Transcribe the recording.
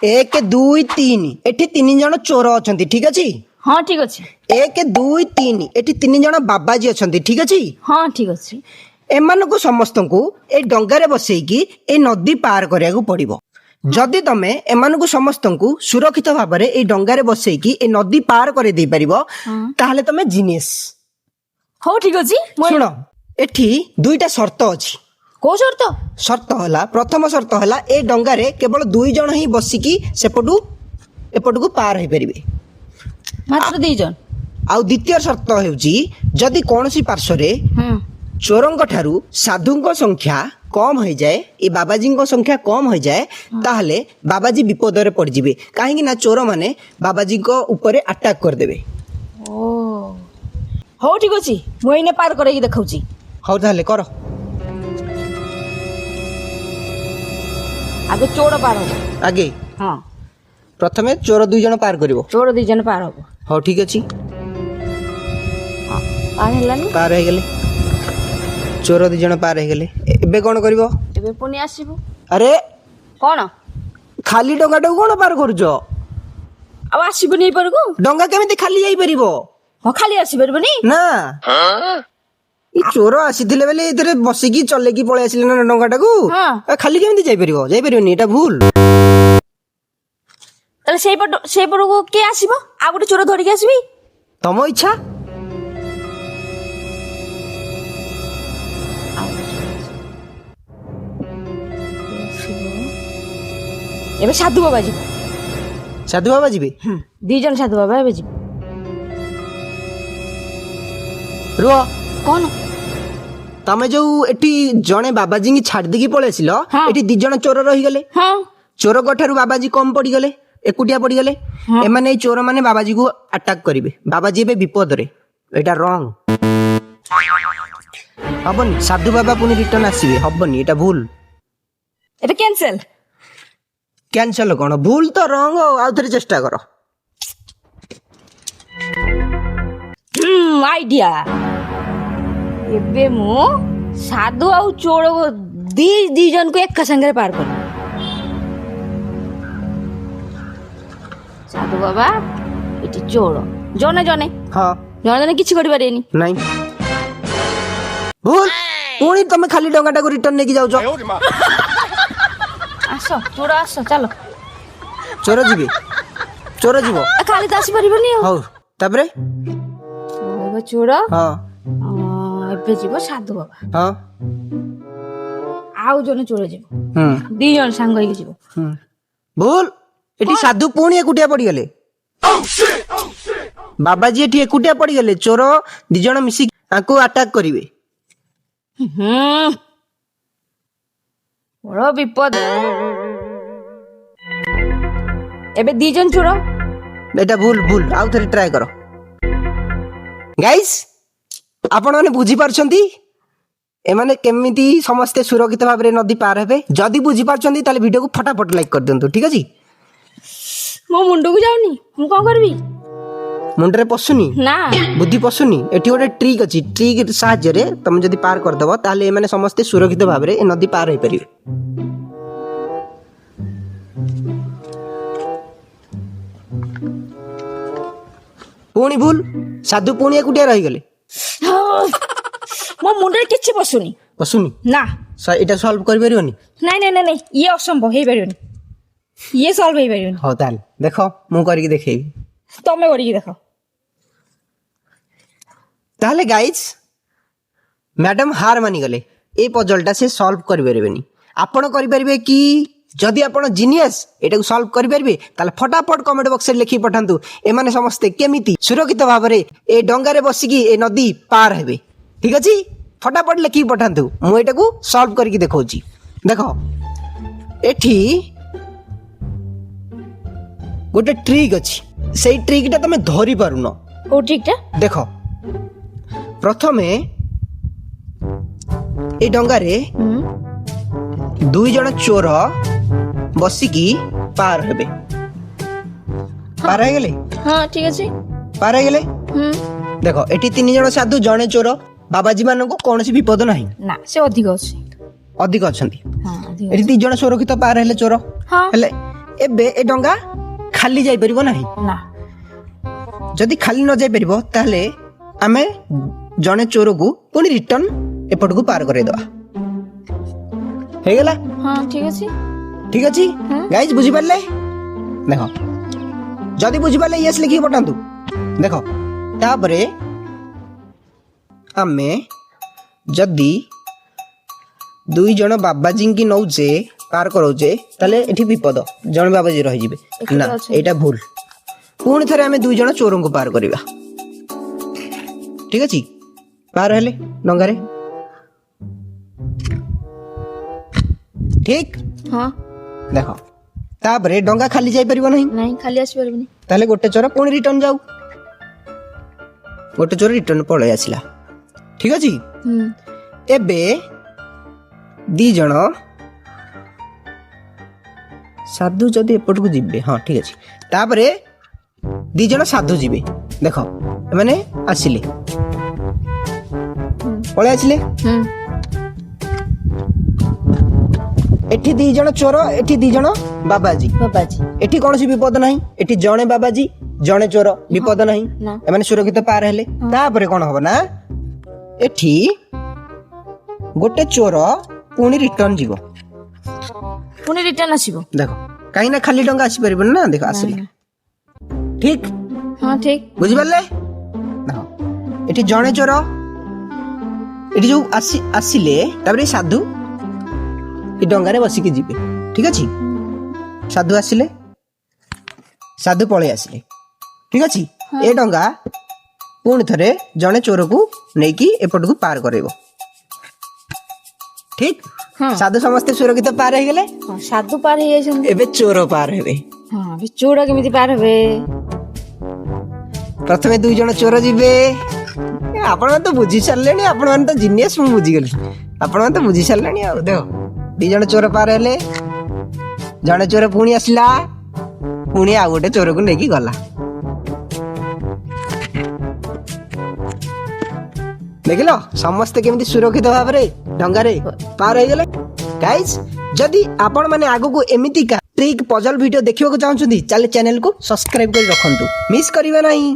एक दुई तीन एठी तीन जन चोर अछंती ठीक अछि। हाँ ठीक अच्छे। एक दुई तीन एठी तीन जन बाबाजी अछंती ठीक अछि। हाँ ठीक अच्छे। एमानकु समस्तंकु ए डंगारे बसेइकी ए नदी पार करियाकु पड़िबो। जदि तमे एमानकु समस्तंकु सुरक्षित भाबरे ए डंगारे बसेइकी ए नदी पार करे देई परिबो ताहले तमे जीनियस। हो ठीक अछि। सुनो एठी दुईटा शर्त अछि। को शर्त? शर्त हला प्रथम शर्त हला ए डंगारे केवल दुई जन ही बसिकी सेपटू एपटकू पार होई परिबे। मात्र 2 जन। आउ द्वितीय शर्त हेउची जदि कोनोसी पार्श्वरे चोरंक ठारू साधुंक संख्या कम हो जाए ए बाबाजी संख्या कम हो जाए ताहले बाबाजी विपदरे पड़ जिवे काहेकि ना चोर माने बाबाजी ऊपर अटैक कर देबे। ओ हो ठीक अछि मु एने पार करैकी देखाउची। हो ताहले करो। आगे चोर पार हो आगे हाँ प्रथमे चोर 2 जन पार करिवो। चोर 2 जन पार हो। हो ठीक अछि पार हेलानी पार हो गेले चोर 2 जन पार हो गेले एबे कोन करिवो? एबे पुनी आसीबो। अरे कोन खाली डंगाटा कोन पार करजो? अब आसीबो नै परगो डंगा केमिति खाली जाई परिबो? हो खाली आसी परबनी ना ई चोर आसीथिले बेले इधरे बसिकी चलेकी पळे आसिले ना डंगाटाकू हाँ। खाली केमिति जाई परिबो? जाई परिबोनी एटा भूल। ताले सेई परगो के आसीबो? आ गुटे चोर धरिके आसीबी तम इच्छा। एबे साधु बाबा जी साधु बाबा जीवे 2 जन साधु बाबा एबे जी रुह कोन तमे जो एठी जणे बाबाजी की छाड़ देकी पळे आसिलो हाँ। एठी 2 जन चोर रही गले। हाँ चोर गठारू बाबाजी कम पड़ी गले एकुटिया पड़ी गले एमाने चोर माने बाबाजी को अटैक करिवे बाबाजी एबे विपद रे एटा रॉन्ग हबनी साधु बाबा पुनी रिटर्न आसीबे हबनी एटा भूल। एबे कैंसिल कैंसिल कोन भूल तो रॉन्ग आउ थरे चेष्टा करो। आइडिया एबे मु साधु आउ चोर दी जन को एक संगे पार कर साधु बाबा एटी चोर जने जने हां जने जने किछि करि पारेनी नहीं भूल पुनी तमे खाली डंगाटा को रिटर्न नेकी जाउ छ। आसो चोर आसो चलो चोर जीवे चोर जीवो खाली तो आसी परिबनी हौ तापरे एबे चोर हां एबे जीवो साधु बाबा हां आउ जने चोर जीवो 2 जन संग होई जीवो भूल एटी साधु पुणी एकुटिया पड़ी गले बाबाजी एटी एकुटिया पड़ी गले चोर 2 जन मिसी आको अटैक करिवे। बड़ विपद एबे 2 जन चोर एटा भूल भूल आउ थरे ट्राई करो गाइस आपण माने बुझी पारछंती एमाने केमिति समस्त सुरक्षित भाव रे नदी पार हेबे जदी बुझी पारछंती ताले वीडियो को फटाफट लाइक कर दियंतु ठीक अछि। मो मुंडो को जाउनी मु कोन करबी मुंडरे पसुनी ना बुद्धि पसुनी एठी गोटे ट्रिक अछि ट्रिक साहाय्य रे तुम जदी पार कर दबो ताले एमाने समस्त सुरक्षित भाव रे ए नदी पार होई परिबे। पुणी भूल साधु पुणी एकुटिया रही गले मो मुंडरे किछि पसुनी पसुनी ना एटा सॉल्व कर परिबोनी नहीं ये असंभव हे परिबनी ये सॉल्व हे परिबनी। हो ताल देखो मु करिक देखेबी तमे करिक देखो ताले गाइस मैडम हार मानी गले ए पजलटा से सॉल्व कर परिबेनी आपण करि परिबे कि जदि आपण जीनियस एटा को सॉल्व करि परिबे ताले फटाफट कमेंट बॉक्स रे लिखि पठांतु एमाने समस्त केमिति सुरक्षित भाव रे ए डंगा रे बसिकी ए नदी पार हेबे ठीक अछि फटाफट लिखि पठांतु मु एटा को सॉल्व करिक देखौची। देखो एठी गोटे ट्रिक अछि सेई ट्रिकटा तमे धरि पारुनो ओ ठीक है देखो प्रथमे ए डंगा रे 2 जन चोर बसिकी पार हेबे पार हे गेले हां ठीक अछि पार हे गेले देखो एठी 3 जन साधु जने चोर बाबाजी मानको कोनोसी विपद नाही ना से अधिक अछि अधिक अछंती हां अधिक एठी 2 जन सुरक्षित पार हेले चोर हां हेले ଏବେ ଏ ଡଙ୍ଗା ଖାଲି ଯାଇପାରିବ ନାହିଁ। ନା ଯଦି ଖାଲି ନ ଯାଇପାରିବ ତାହେଲେ ଆମେ ଜଣେ ଚୋରକୁ ପୁଣି ରିଟର୍ନ ଏପଟକୁ ପାର କରେଇଦବା। ହେଇଗଲା? ହଁ ଠିକ ଅଛି। ଠିକ ଅଛି ଗାଇଜ, ବୁଝିପାରିଲେ? ଦେଖ, ଯଦି ବୁଝିପାରିଲେ ୟେସ୍ ଲେଖିକି ପଠାନ୍ତୁ। ଦେଖ, ତାପରେ ଆମେ ଯଦି 2 ଜଣ ବାବାଜୀଙ୍କି ନଉଛେ ପାର କରାଉଛେ ତାହେଲେ ଏଠି ବିପଦ, ଜଣେ ବାବାଜୀ ରହିଯିବେ। ନା, ଏଇଟା ଭୁଲ। ପୁଣି ଥରେ ଆମେ 2 ଜଣ ଚୋରଙ୍କୁ ପାର କରିବା। ଠିକ ଅଛି? ପାର ହେଲେ ଡଙ୍ଗାରେ। ଠିକ? ହଁ ଦେଖ, ତାପରେ ଡଙ୍ଗା ଖାଲି ଯାଇପାରିବ ନାହିଁ। ନାଇଁ ଖାଲି ଆସିପାରିବନି। ତାହେଲେ ଗୋଟେ ଚୋର ପୁଣି ରିଟର୍ନ ଯାଉ। ଗୋଟେ ଚୋର ରିଟର୍ନ ପଳେଇ ଆସିଲା। ଠିକ ଅଛି? ଏବେ 2 ଜଣ ସାଧୁ ଯଦି ଏପଟକୁ ଯିବେ, ହଁ ଠିକ ଅଛି। ତାପରେ 2 ଜଣ ସାଧୁ ଯିବେ। ଦେଖ, ଏମାନେ ଆସିଲେ, ପଳେଇ ଆସିଲେ। ଏଠି 2 ଜଣ ଚୋର, ଏଠି 2 ଜଣ ବାବାଜୀ। ଏଠି କୌଣସି ବିପଦ ନାହିଁ। ଏଠି ଜଣେ ବାବାଜୀ ଜଣେ ଚୋର, ବିପଦ ନାହିଁ। ନା। ଏମାନେ ସୁରକ୍ଷିତ ପାର ହେଲେ। ତାପରେ କଣ ହବ ନା, ଏଠି ଗୋଟେ ଚୋର ପୁଣି ରିଟର୍ନ ଯିବ। ପୁଣି ରିଟର୍ନ ଆସିବ। ଦେଖ, କାହିଁକି ନା ଖାଲି ଡଙ୍ଗା ଆସିପାରିବନି ନା। ଦେଖ, ଆସିଲା। ଠିକ? ହଁ ଠିକ। ବୁଝିପାରିଲେ? ଦେଖ, ଏଠି ଜଣେ ଚୋର, ଏଠି ଯୋଉ ଆସିଲେ, ତାପରେ ଏଇ ସାଧୁ ଏ ଡଙ୍ଗାରେ ବସିକି ଯିବେ। ଠିକ ଅଛି? ସାଧୁ ଆସିଲେ, ସାଧୁ ପଳେଇ ଆସିଲେ। ଠିକ ଅଛି? ଏ ଡଙ୍ଗା ପୁଣି ଥରେ ଜଣେ ଚୋରକୁ ନେଇକି ଏପଟକୁ ପାର କରେଇବ। ଠିକ? ସାଧୁ ସମସ୍ତେ ସୁରକ୍ଷିତ ପାର ହେଇଗଲେ। ସାଧୁ ପାର ହେଇଯାଇଛନ୍ତି। ଏବେ ଚୋର ପାର ହେବେ। ହଁ ଏବେ ଚୋର କେମିତି ପାର ହେବେ? ପ୍ରଥମେ 2 ଜଣ ଚୋର ଯିବେ। ଆପଣମାନେ ତ ବୁଝି ସାରିଲେଣି, ଆପଣମାନେ ତ ଜିନିୟସ୍, ମୁଁ ବୁଝିଗଲି। ଆପଣମାନେ ତ ବୁଝି ସାରିଲେଣି। ଆଉ ଦେଖ, 2 ଜଣ ଚୋର ପାର ହେଲେ, ଜଣେ ଚୋର ପୁଣି ଆସିଲା, ପୁଣି ଆଉ ଗୋଟେ ଚୋରକୁ ନେଇକି ଗଲା। ଦେଖିଲ ସମସ୍ତେ କେମିତି ସୁରକ୍ଷିତ ଭାବରେ ଡଙ୍ଗାରେ ପାର ହେଇଗଲେ। ଗାଇସ୍, ଯଦି ଆପଣ ମାନେ ଆଗକୁ ଏମିତିକା ଟ୍ରିକ୍ ପଜଲ ଭିଡିଓ ଦେଖିବାକୁ ଚାହୁଁଛନ୍ତି, ତାହେଲେ ଚ୍ୟାନେଲକୁ ସବସ୍କ୍ରାଇବ କରି ରଖନ୍ତୁ, ମିସ୍ କରିବେ ନାହିଁ।